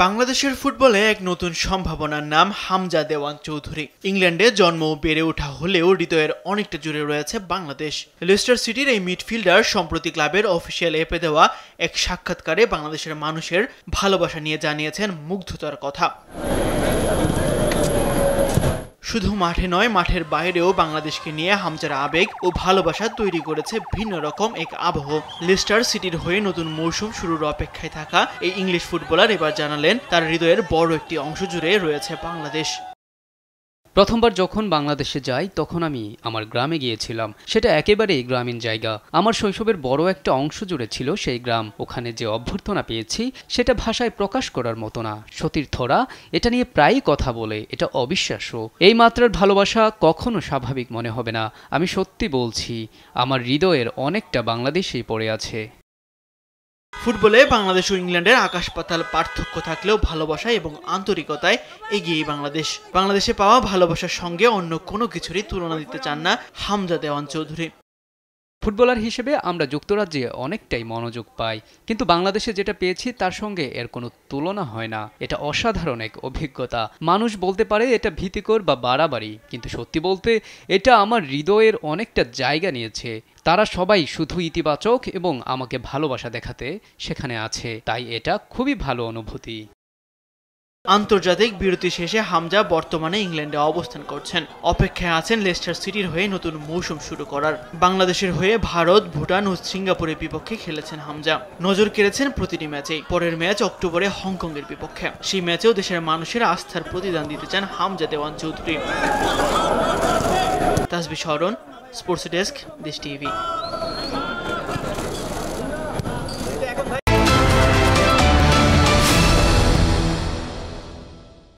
বাংলাদেশের ফুটবলে এক নতুন সম্ভাবনার নাম হামজা দেওয়ান চৌধুরী। ইংল্যান্ডে জন্ম ও বেড়ে ওঠা হলেও হৃদয়ের অনেকটা জুড়ে রয়েছে বাংলাদেশ। লেস্টার সিটির এই মিডফিল্ডার সম্প্রতি ক্লাবের অফিসিয়াল অ্যাপে দেওয়া এক সাক্ষাৎকারে বাংলাদেশের মানুষের ভালোবাসা নিয়ে জানিয়েছেন মুগ্ধতার কথা। শুধু মাঠে নয়, মাঠের বাইরেও বাংলাদেশকে নিয়ে হামজার আবেগ ও ভালোবাসা তৈরি করেছে ভিন্ন রকম এক আবহ। লেস্টার সিটির হয়ে নতুন মৌসুম শুরুর অপেক্ষায় থাকা এই ইংলিশ ফুটবলার এবার জানালেন তার হৃদয়ের বড় একটি অংশ জুড়ে রয়েছে বাংলাদেশ। প্রথমবার যখন বাংলাদেশে যাই তখন আমি আমার গ্রামে গিয়েছিলাম। সেটা একেবারেই গ্রামীণ জায়গা। আমার শৈশবের বড় একটা অংশ জুড়ে ছিল সেই গ্রাম। ওখানে যে অভ্যর্থনা পেয়েছি সেটা ভাষায় প্রকাশ করার মতো না। সতীর্থরা এটা নিয়ে প্রায়ই কথা বলে, এটা অবিশ্বাস্য। এই মাত্রার ভালোবাসা কখনো স্বাভাবিক মনে হবে না। আমি সত্যি বলছি, আমার হৃদয়ের অনেকটা বাংলাদেশেই পড়ে আছে। ফুটবলে বাংলাদেশ ও ইংল্যান্ডের আকাশ পাতাল পার্থক্য থাকলেও ভালোবাসা এবং আন্তরিকতায় এগিয়েই বাংলাদেশ। বাংলাদেশে পাওয়া ভালোবাসার সঙ্গে অন্য কোনো কিছুরই তুলনা দিতে চান না হামজা দেওয়ান চৌধুরী। ফুটবলার হিসেবে আমরা যুক্তরাজ্যে অনেকটাই মনোযোগ পাই, কিন্তু বাংলাদেশে যেটা পেয়েছি তার সঙ্গে এর কোনো তুলনা হয় না। এটা অসাধারণ এক অভিজ্ঞতা। মানুষ বলতে পারে এটা ভীতিকর বা বাড়াবাড়ি, কিন্তু সত্যি বলতে এটা আমার হৃদয়ের অনেকটা জায়গা নিয়েছে। তারা সবাই শুধু ইতিবাচক এবং আমাকে ভালোবাসা দেখাতে সেখানে আছে, তাই এটা খুবই ভালো অনুভূতি। আন্তর্জাতিক বিরতি শেষে হামজা বর্তমানে ইংল্যান্ডে অবস্থান করছেন। অপেক্ষায় আছেন লেস্টার সিটির হয়ে নতুন মৌসুম শুরু করার। বাংলাদেশের হয়ে ভারত, ভুটান ও সিঙ্গাপুরের বিপক্ষে খেলেছেন হামজা। নজর কেড়েছেন প্রতিটি ম্যাচেই। পরের ম্যাচ অক্টোবরে হংকংয়ের বিপক্ষে। সেই ম্যাচেও দেশের মানুষের আস্থার প্রতিদান দিতে চান হামজা দেওয়ান চৌধুরী। তাসবিহ শরণ, স্পোর্টস ডেস্ক, দেশ টিভি।